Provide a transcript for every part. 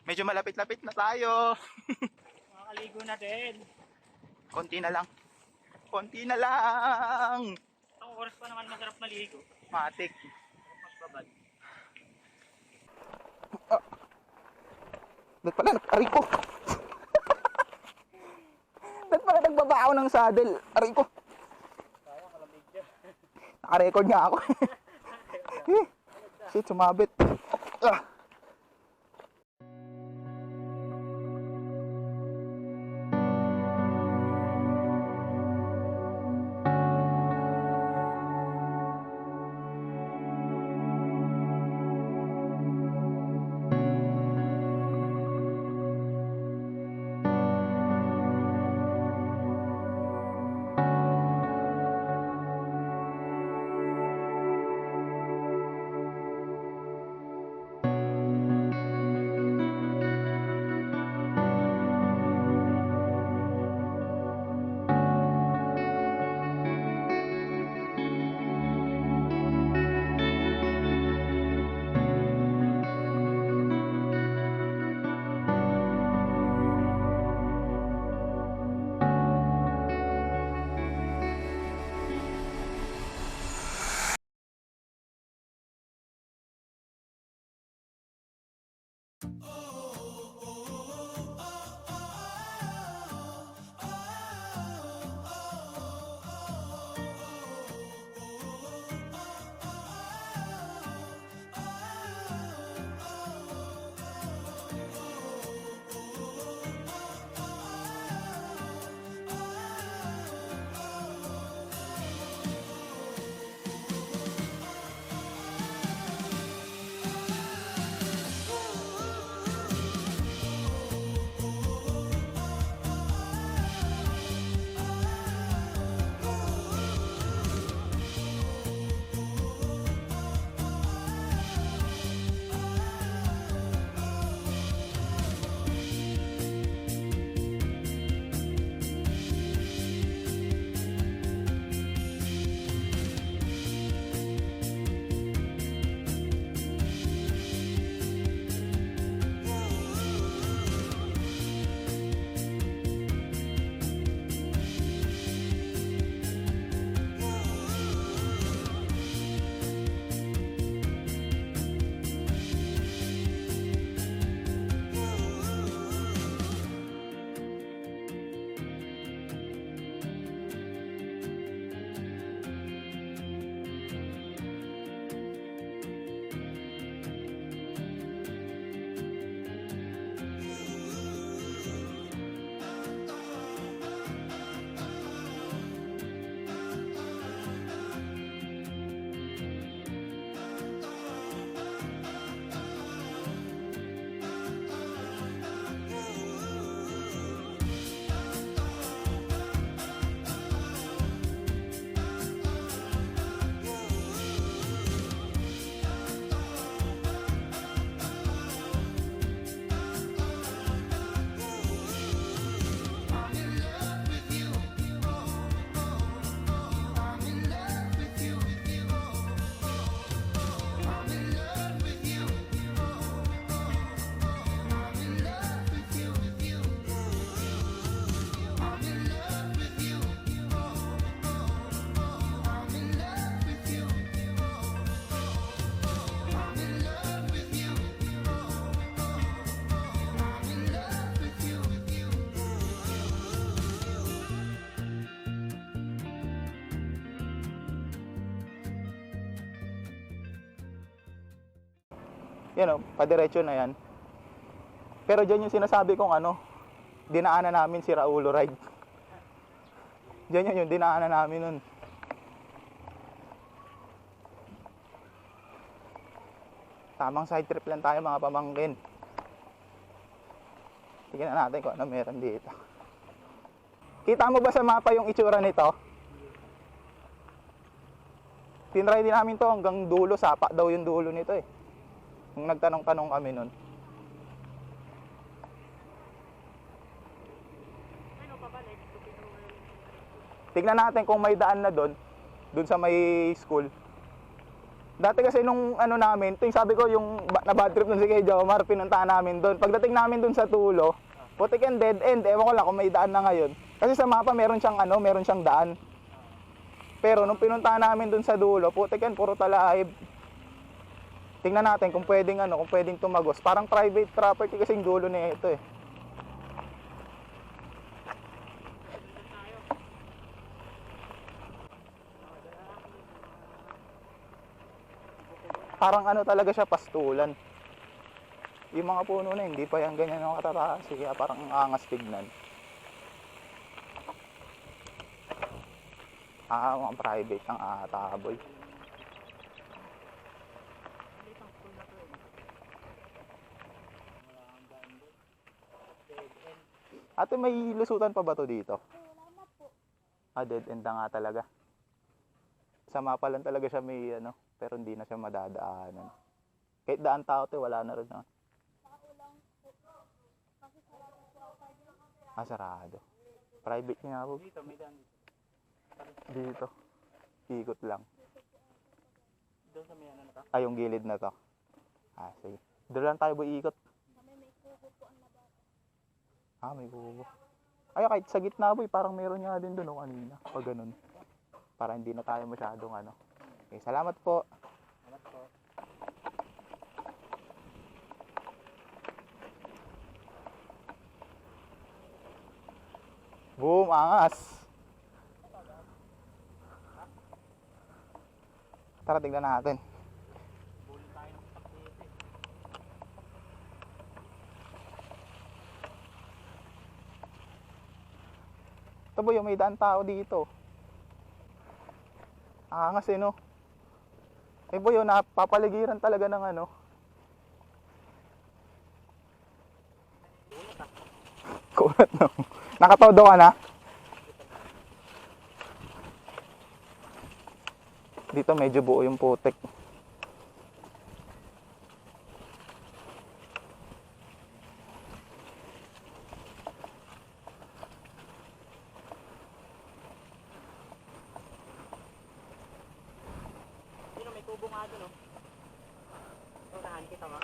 Medyo malapit-lapit na tayo. Makakaligo na din. Konti na lang. Konti na lang. Ang oras pa naman masarap maligo. Matik. Magbabad. Ba't pala, aray ko. Ba't pala nagbaba ako ng saddle? Aray ko. Kaya kalamig dyan. Naka-record nga ako. Shit, sumabit. Yan o, padiretso na yan. Pero dyan yung sinasabi kong ano, dinaanan namin si Raulo Ride. Dyan yung dinaanan namin nun. Tamang side trip lang tayo mga pamangkin. Tingnan natin kung ano meron dito. Kita mo ba sa mapa yung itsura nito? Tinry din namin to hanggang dulo, sapa daw yung dulo nito eh. Nung nagtanong-tanong kami nun. Tignan natin kung may daan na doon sa may school. Dati kasi nung ano namin, ito yung sabi ko yung na bad trip nun si Kuya Jomar, pinuntahan namin doon. Pagdating namin doon sa Tulo, putik yan dead end. Ewan ko lang kung may daan na ngayon. Kasi sa mapa meron siyang ano, meron siyang daan. Pero nung pinuntahan namin doon sa dulo, putik yan, puro talahib. Tingnan natin kung pwedeng ano, kung pwedeng tumagos. Parang private property kasi yung dulo na ito eh. Parang ano talaga siya, pastulan. Yung mga puno na hindi pa yan ganyan ang katataas. Kaya parang ang angas tignan. Mga private ang ataboy. Ate, may lusutan pa ba to dito? Dead end na nga talaga. Sa mapa lang talaga siya may ano, pero hindi na siya madadaanan. Kahit daan tao to, wala na rin na. Sarado. Private nga po. Dito, may daan dito. Dito. Ikot lang. Doon sa may ano na to. Yung gilid na to. Sige. Doon lang tayo ikot. May kubo. Kahit sa gitna boy, parang meron nga din doon kanina. Pag ganun. Para hindi na tayo masyadong ano. Okay, salamat po. Salamat po. Boom, angas. Tara, tignan natin. Bulin tayo ng pakete. Ito boy, may daan tao dito. Angas eh no. Boy, napapaligiran talaga ng ano. Kulat no. Nakatodo ka na? Dito medyo buo yung putik. May tubo nga doon, no? Unahan kita nga.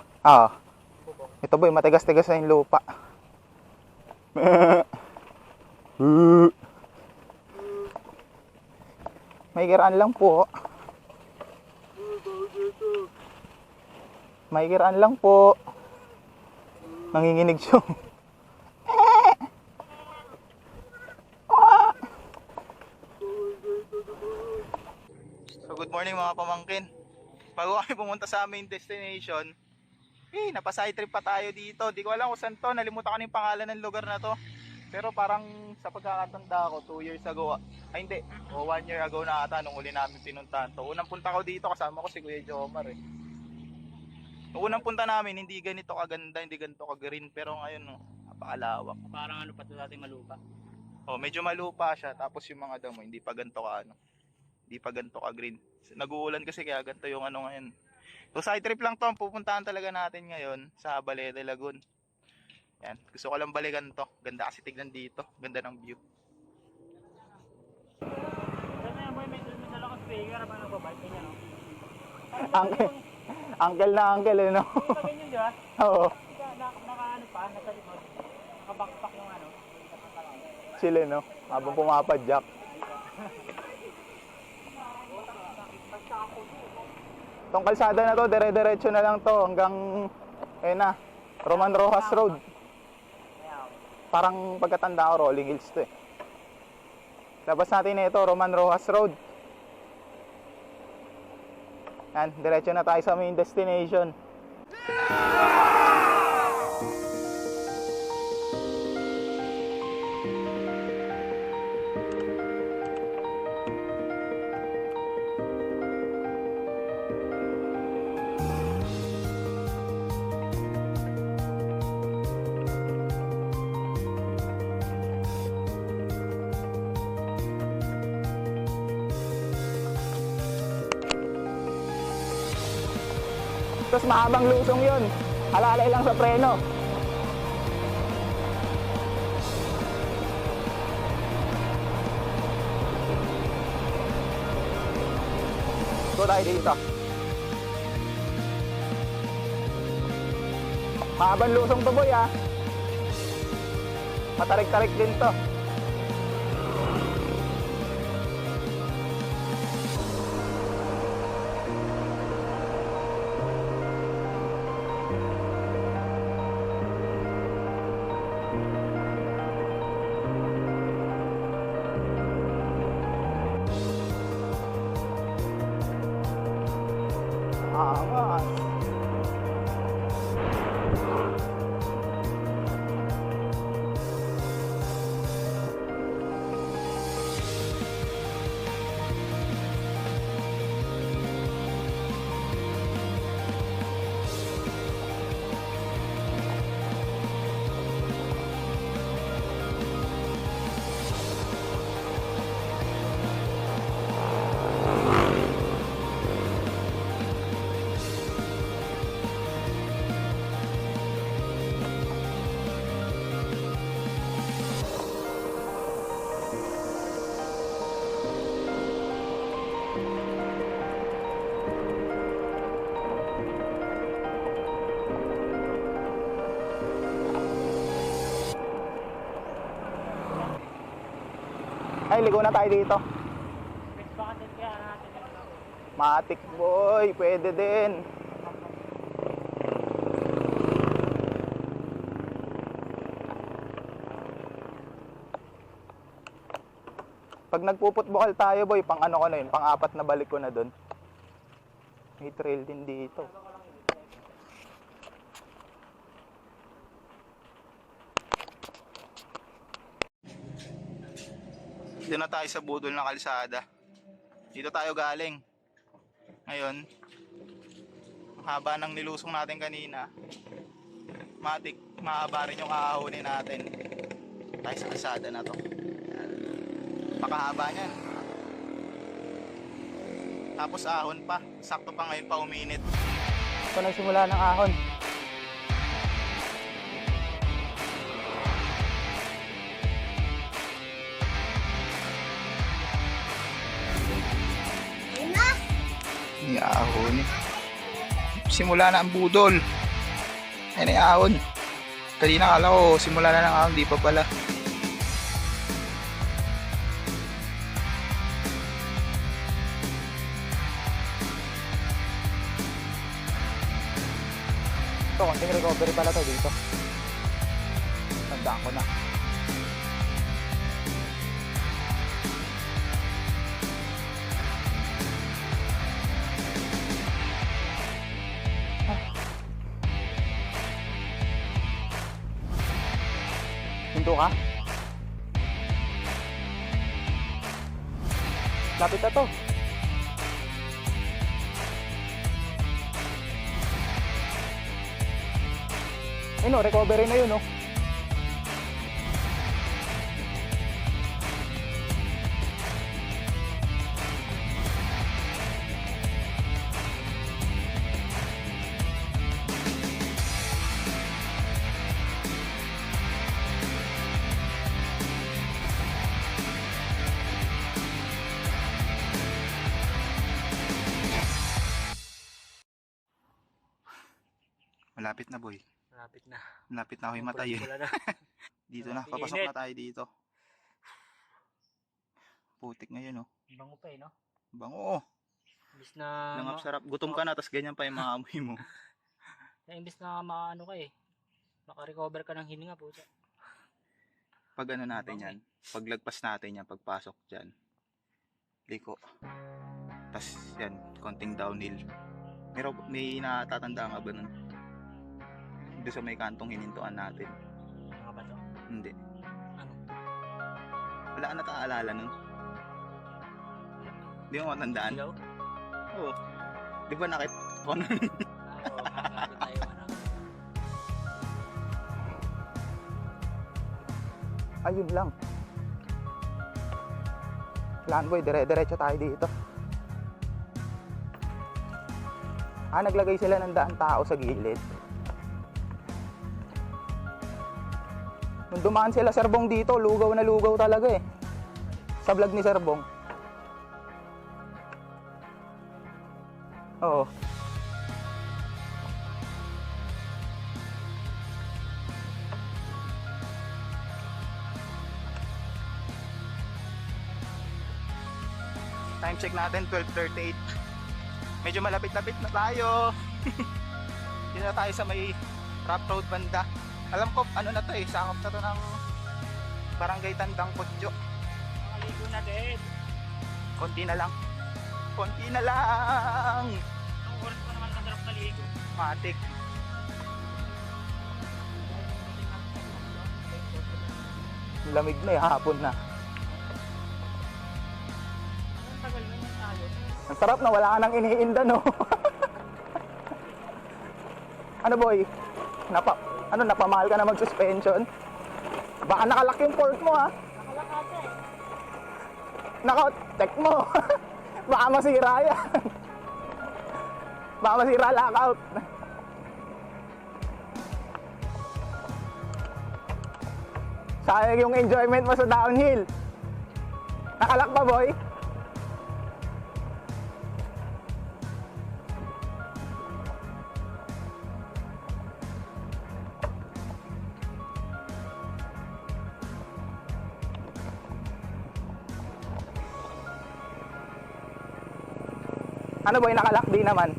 Bubong. Ito boy, matigas-tigas na yung lupa. May kiraan lang po. May kiraan lang po. Nanginginig siya. So good morning mga pamangkin. Bago kami pumunta sa aming destination, napaside trip pa tayo dito. Di ko alam kung saan to, nalimutan ko na yung pangalan ng lugar na to. Pero parang sa pagkakatanda ko, 2 years ago, hindi, 1 year ago na ata nung uli namin pinuntahan to. Unang punta ko dito, kasama ko si Kuya Jomar eh. Nung unang punta namin, hindi ganito kaganda, hindi ganito ka-green, pero ngayon, napakalawak. Parang ano pa ito natin malupa. Medyo malupa siya, tapos yung mga damo, hindi pa ganito ka hindi pa ganito ka-green. Nag-uulan kasi kaya ganito yung ano ngayon. So side trip lang to, ang pupuntahan talaga natin ngayon sa Balete Lagoon. Yan, gusto ko lang balikan to. Ganda kasi tignan dito, ganda ng view. Saan na yan boy, may dala kang speaker, parang nagbabike niya, no? Uncle na uncle eh no? Yung sa ganyan, di ba? Oo, Naka-ano pa, nasa likod. Naka-backpack yung ano. sila no? Habang pumapadyak. Tong kalsada na to, dire-diretso na lang to hanggang Roman Rojas Road. Parang pagkatanda ko, Rolling Hills to eh. Labas natin ito, Roman Rojas Road. Yan, diretso na tayo sa main destination. Tapos mahabang lusong yun. Halalay lang sa preno. Go tayo dito. Mahabang lusong to boy ah. Matarik-tarik din to. Angas. Ay, ligo na tayo dito. Next baka din kaya natin yung Matik boy, pwede din. Pag nagpuputbukal tayo boy, pang ano ko na yun, pang apat na balik ko na dun. May trail din dito. Dito na tayo sa budol ng kalsada. Dito tayo galing. Ngayon, ang haba ng nilusong natin kanina. Matik, mahaba rin yung ahahonin natin. Tayo sa kalsada na to. Pakahaba niyan. Tapos ahon pa. Sakto pa ngayon pa uminit. Ito nagsimula ng ahon. Ahon. Simula na ang budol. Ayan ay ahon. Kanina kala ko simula na ng ahon, di pa pala. Ito, konting recovery pala to dito. Tandaan ko na. Hinto ka? Lapit na to. Ayun o, recovery na yun o. Malapit na boy. malapit na. Malapit na ako himatay eh. Wala na. Dito na, papasok na tayo dito. Putik ngayon oh. Bango pa eh, no? Bango oh. Imbis na... Langap sarap. Gutom ka na, tas ganyan pa yung mga amoy mo. Imbis na maano ka eh. Maka-recover ka ng hininga po. Pag ano natin yan, paglagpas natin yan, pagpasok dyan, liko. Tas yan, konting downhill. May natatandaan ka ba nun? Doon sa may kantong hinintuan natin. Mga ba to? Hindi. Ano? Wala ka nataalala nun? Hindi mo matandaan? Ilaw? Oo. Di ba nakit ko nun? Oo, makakapit tayo ano. Ayun lang. Plan boy, dire-diretso tayo dito. Naglagay sila ng daan tao sa gilid. Nung dumaan sila Serbong dito, lugaw na lugaw talaga eh. Sa vlog ni Serbong. Oo. Time check natin 12:38. Medyo malapit-lapit na tayo. Dito na tayo sa may rough road banda. Alam ko ano na to eh, sakop na to ng Barangay Tandang Kutyo. Nakaligo na din. Konti na lang. Konti na lang. Ang oras ko naman masarap maligo. Matik. Lamig na eh, hapon na. Ang tagal naman tayo. Ang sarap na wala ka nang iniinda, no? Ano boy? Napamahal ka na mag-suspension? Baka nakalak yung port mo, ha? Nakalakate. Nako, check mo. Baka masira yan. Baka masira lockout. Sayang yung enjoyment mo sa downhill. Nakalak ba, boy? Ano boy, nakalak di naman.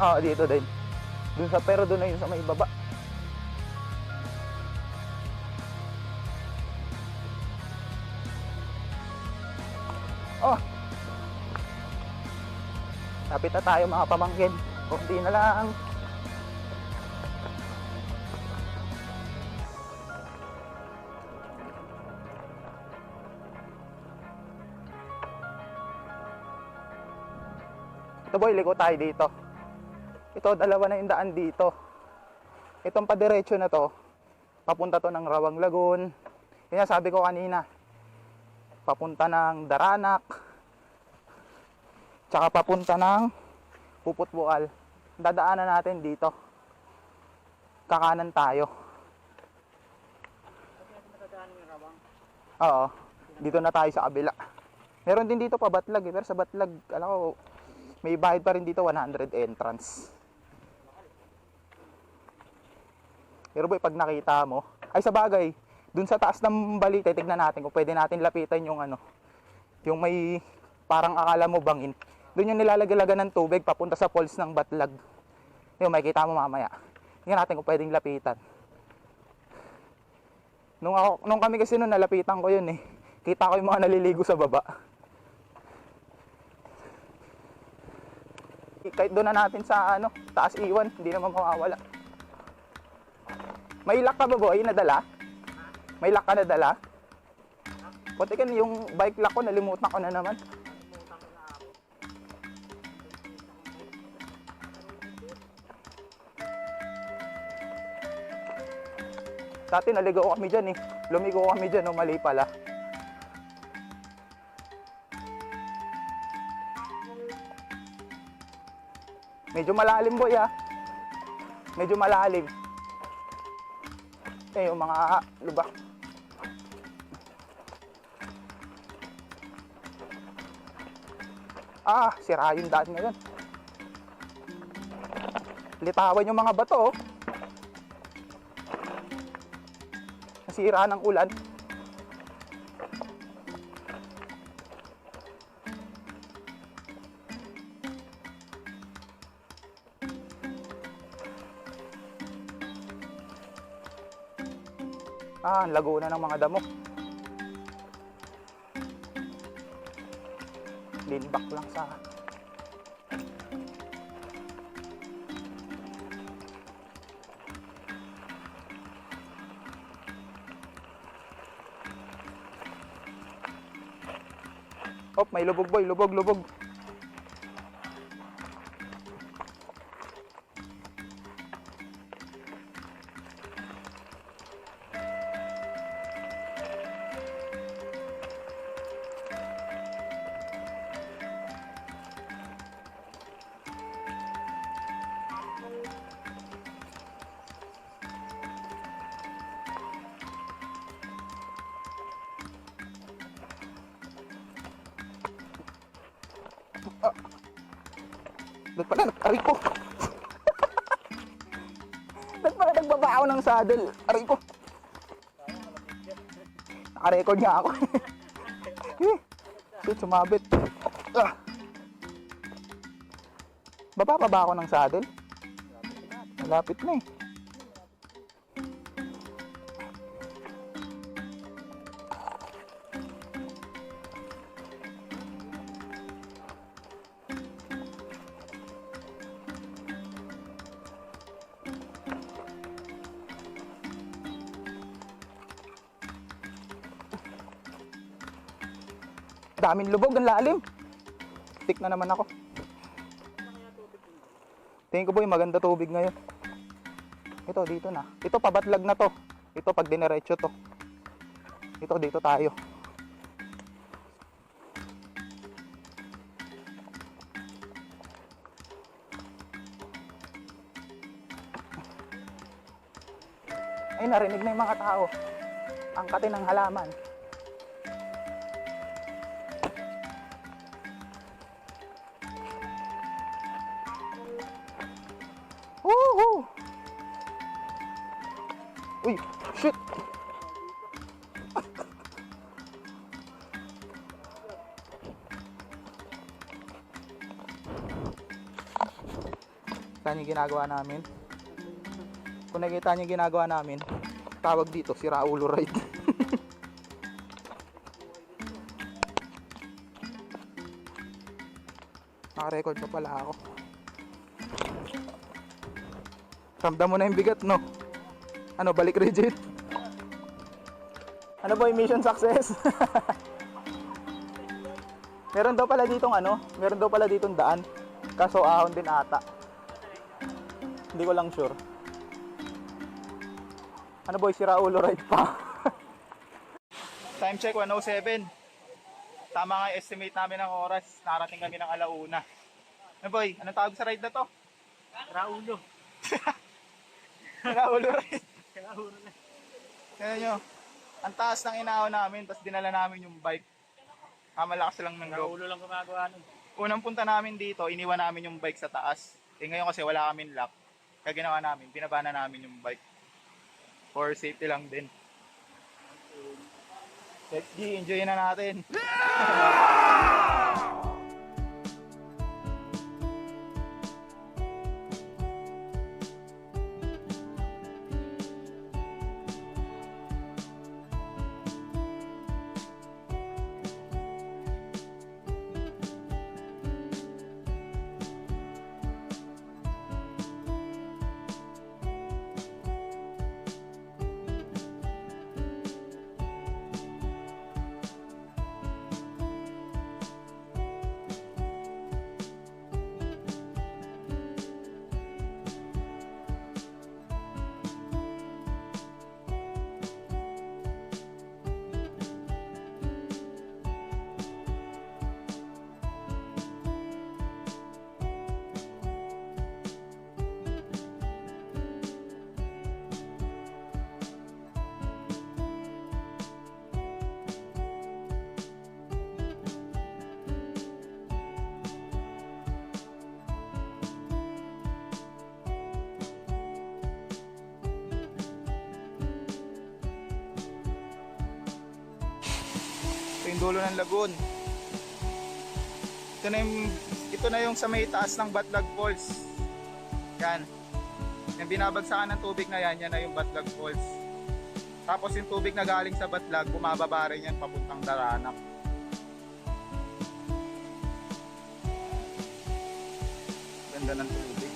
Oo, dito din. Pero doon na yun sa may baba. Oh. Lapit na tayo mga pamangkin. Kunti na lang. Ito boy, liko tayo dito. Ito, dalawa na yung daan dito. Itong padiretso na to, papunta to ng Rawang Lagoon. Kaya sabi ko kanina, papunta ng Daranak, tsaka papunta ng Puputbukal. Dadaanan natin dito. Kakanan tayo. Oo, dito na tayo sa kabila. Meron din dito pa Batlag eh, pero sa Batlag, alam ko, may bayad pa rin dito 100 entrance. Pero boy, pag nakita mo, ay sa bagay, dun sa taas ng balite, tignan natin kung pwede natin lapitan yung ano, yung may parang akala mo bangin. Doon yung nilalagalagan ng tubig papunta sa falls ng Batlag. Yung makikita mo mamaya. Tingnan natin kung pwedeng lapitan. Nung kami kasi nung nalapitan ko yun eh, kita ko yung mga naliligo sa baba. Kahit doon na natin sa ano, taas iwan, hindi naman mawawala. May lock ka ba boy, nadala? May lock ka nadala? Puti kan yung bike lock ko, nalimutan ko na naman. Dati naligo kami dyan eh. Lumigo kami dyan, no, mali pala. Medyo malalim boy ah. Medyo malalim. Eh, yung mga lubak. Ah, sira yung daan ngayon. Litawan yung mga bato oh. Nasira ng ulan. Ah, ang lago na ng mga damo. Lean back lang sa Oh, may lubog boy, lubog. Doon pala, aray ko. Doon pala nagbaba ako ng saddle. Aray ko. Naka-record nga ako. Shit, sumabit. Baba pa ba ako ng saddle? Malapit na eh. Daming lubog, ang lalim. Stick na naman ako. Tingin ko boy, maganda tubig ngayon. Ito, dito na. Ito, pabatlag na to. Ito, pag dinerecho to. Ito, dito tayo. Ay, narinig na yung mga tao. Angkatin ng halaman. Woohoo! Uy, shit! Saan yung ginagawa namin? Kung nakita niyo yung ginagawa namin, tawag dito, si Raulo Ride. Naka-record pa pala ako. Ramdam mo na yung bigat, no? Ano, balik rigid? Ano boy, mission success? Meron daw pala ditong ano, meron daw pala ditong daan. Kaso ahon din ata. Hindi ko lang sure. Ano boy, si Raulo Ride pa. Time check 1:07. Tama nga yung estimate namin ng oras. Narating kami ng alauna. Ano boy, anong tawag sa ride na to? Raulo. Raulo Ride. Raulo na. Kaya nyo, ang taas ng inahon namin, tapos dinala namin yung bike. Malakas lang ng loob. Raulo lang gumagawa nun. Unang punta namin dito, iniwan namin yung bike sa taas. Ngayon kasi wala kaming lock. Kaya ginawa namin, binaba na namin yung bike. For safety lang din. Let's G, enjoy na natin. Ito yung dulo ng lagoon. Ito na yung sa may taas ng Batlag Falls. Yan. Yung binabagsakan ng tubig na yan, yan na yung Batlag Falls. Tapos yung tubig na galing sa Batlag, bumababa rin yan papuntang Daranak. Ganda ng tubig.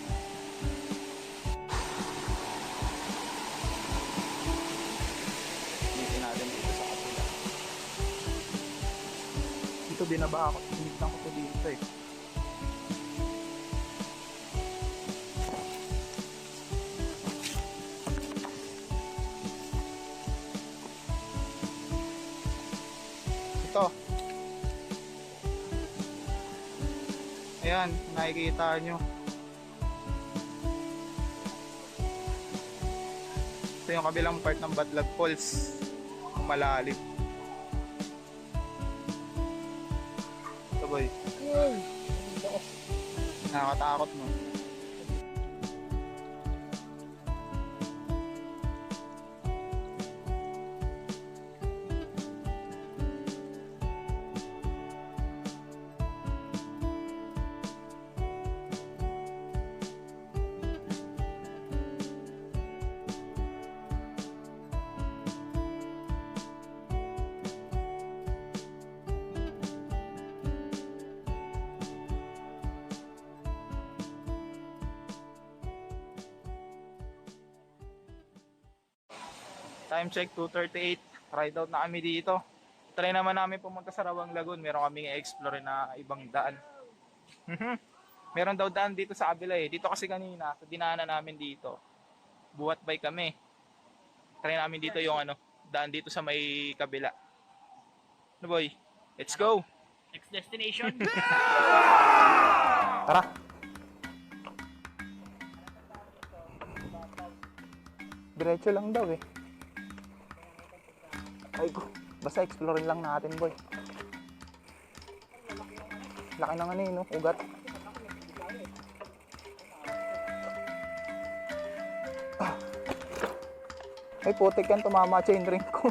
Dito natin dito sa kapila. Dito binaba ako. Sinigtan ko to dito eh. Ito. Ayan, nakikita nyo. Ito yung kabilang part ng Batlag Falls. Ang malalim. Ito boy. Nakakatakot mo. Time check 2:38. Ride out na kami dito. Try naman namin pumunta sa Rawang Lagoon. Meron kaming i-explore na ibang daan. Meron daw daan dito sa kabila eh. Dito kasi kanina, sa dinaanan namin dito, buhat by kami. Try namin dito yung daan dito sa may kabila. Ano boy? Let's go! Next destination. Tara! Diretso lang daw eh. Ay ko, basta explorein lang natin boy. Laki ng no? Ugat. Ay putik yan, tumama chain ring ko.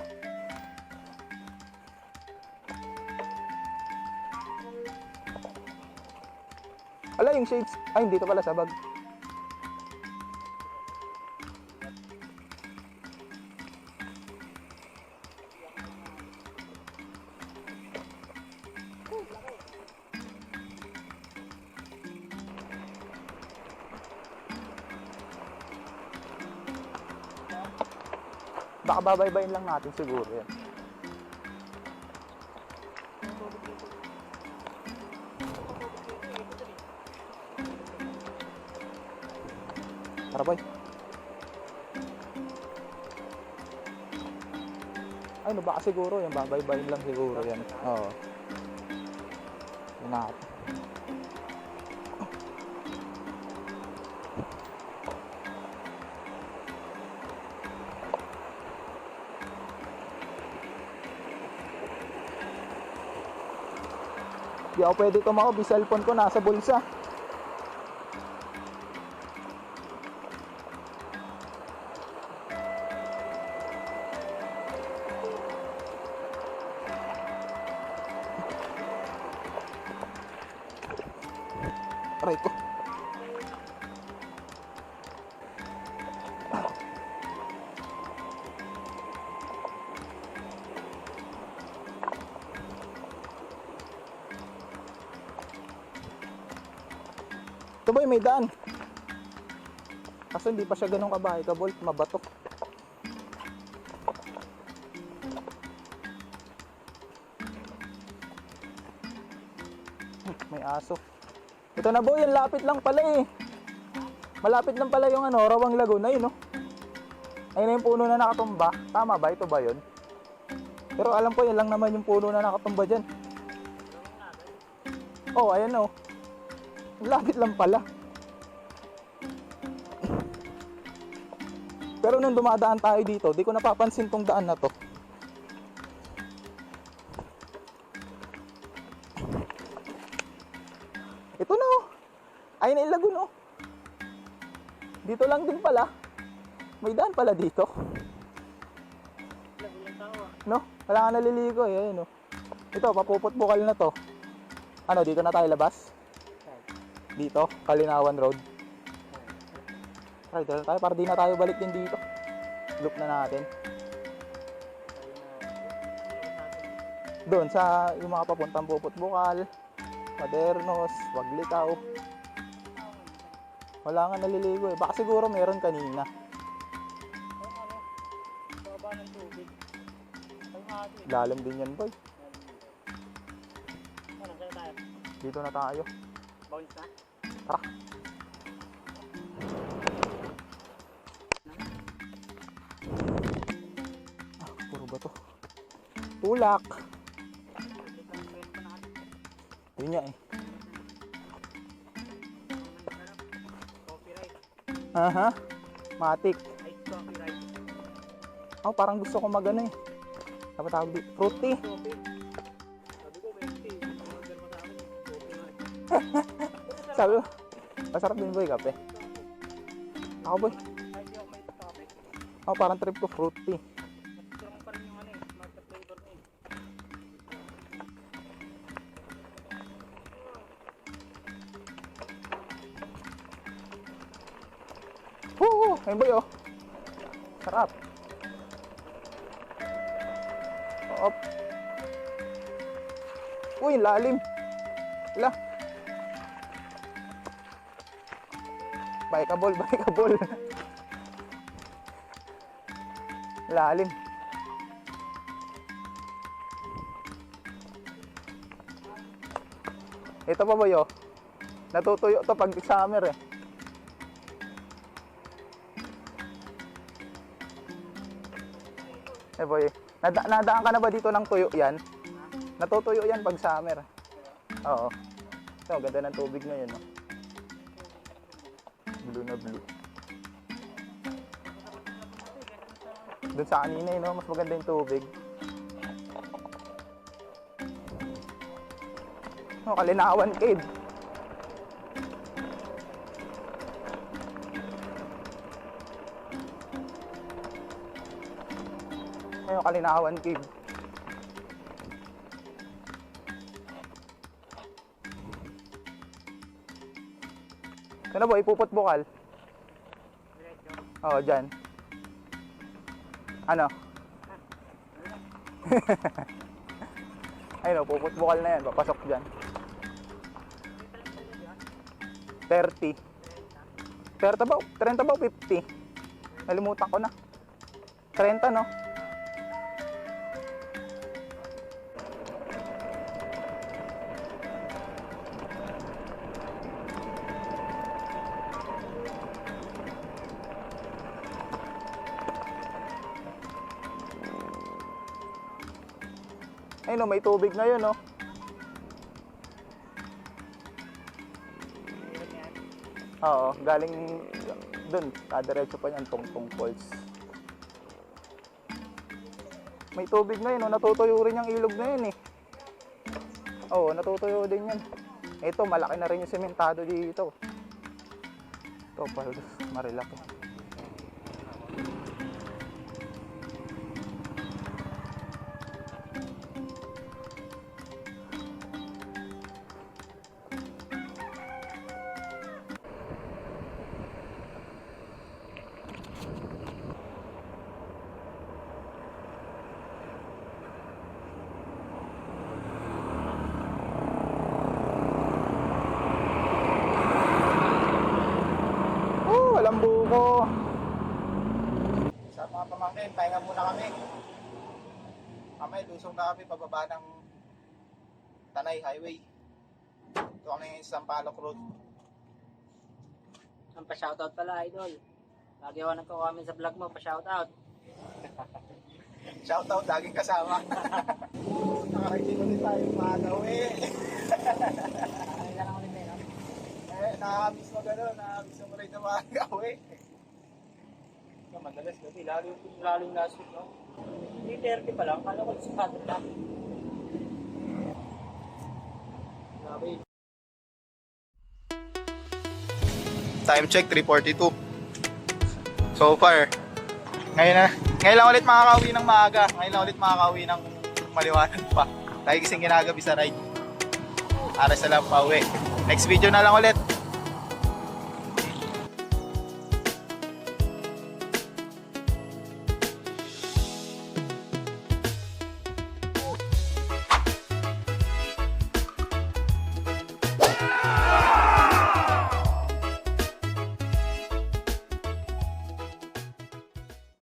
Ala yung shades. Ay dito pala sabag. Baka babaybayin lang natin siguro yan. Tara boy. Ay no, baka siguro yan, babaybayin lang siguro yan. Oo. Yan natin. Di ako pwede tumakbo, yung cellphone ko nasa bulsa. Aray ko. Ito boy, may daan. Kaso hindi pa siya ganun kabahay, kabolt, mabatok. May aso. Ito na boy, ang lapit lang pala eh. Malapit lang pala yung Rawang Lagoon. Ayun no. Ayun na yung puno na nakatumba. Tama ba? Ito ba yun? Pero alam ko, yan lang naman yung puno na nakatumba dyan. Oh, ayan o. Lapit lang pala. Pero nung dumadaan tayo dito, di ko napapansin tong daan na to. Ito na oh. Ayun na yung lagoon oh. Dito lang din pala. May daan pala dito. No? Wala nga naliligo eh. Ayun oh. Ito, papupot bukal na to. Ano, dito na tayo labas? Dito, Kalinawan Road. Try na tayo para di na tayo balik din dito. Loop na natin. Doon sa yung mga papuntang Pupot-Bukal, Madernos, Waglitaw. Wala nga naliligo eh. Baka siguro meron kanina. Lalim din yan boy. Dito na tayo. Bounce na? Tara. Puro ba to? Tulak. Yun nga eh. Aha. Matik. Ice copyright. Oh, parang gusto ko magano eh. Apa tawag di? Fruity. Sabi ko, may tea. Order mo sa akin. Coffee na. Sabi ko, Masarap din boy kape. Ako boy. Ay, hindi ako may kape. Ako parang trip ko fruity. Mas strong pa rin yung ano eh, smart na flavor na eh. Woo! Ayun boy oh. Sarap. Op. Uy, lalim. Wala. Baikabol. Lalim. Ito pa ba yo? Natutuyo to pag summer eh. Eh boy, nadaan ka na ba dito ng tuyo yan? Natutuyo yan pag summer. Oo. So, ganda ng tubig na yun. No? Blue na blue. Doon sa kanina yun, no? Mas maganda yung tubig. Oh, Kalinawan Cave. Ayun, Kalinawan Cave. Ano ba, ipupot bukal? Oo, dyan. Ano? Ayun, pupot bukal na yan. Papasok dyan. 30. 30 ba? 30 ba o 50? Nalimutan ko na. 30 no? Ayun no, may tubig na yun no. Oo, galing dun, kadiretso pa yan, Tungtong Falls. May tubig na yun, no? Natutuyo rin yung ilog na yun eh. Oo, natutuyo din yan. Ito, malaki na rin yung sementado dito. Ito, marilaki. Walang buko. Sa mga pamangkin, pahinga muna kami. Mamaya lusong na kami pababa ng Tanay Highway. Ito kami ngayon sa Sampaloc Road. Ang pa-shoutout pala, idol. Lagi ako nagko-comment sa vlog mo, pa-shoutout. Shoutout, laging kasama. Nakarating ulit tayo maaga-uwi. Ay, lang ulit eh, no? Nakakamiss mo gano'n, nakakamiss mo rin na maaga-uwi. Madalas kasi, lalo yung last week, no? Hindi 30 pa lang, kala ko sa pato lang. Grabe. Time check, 3:42. So far, ngayon lang ulit makakauwi ng maaga. Ngayon lang ulit makakauwi ng maliwanag pa. Dahil kasing ginagabi sa ride. Aras na lang pa uwi. Next video na lang ulit.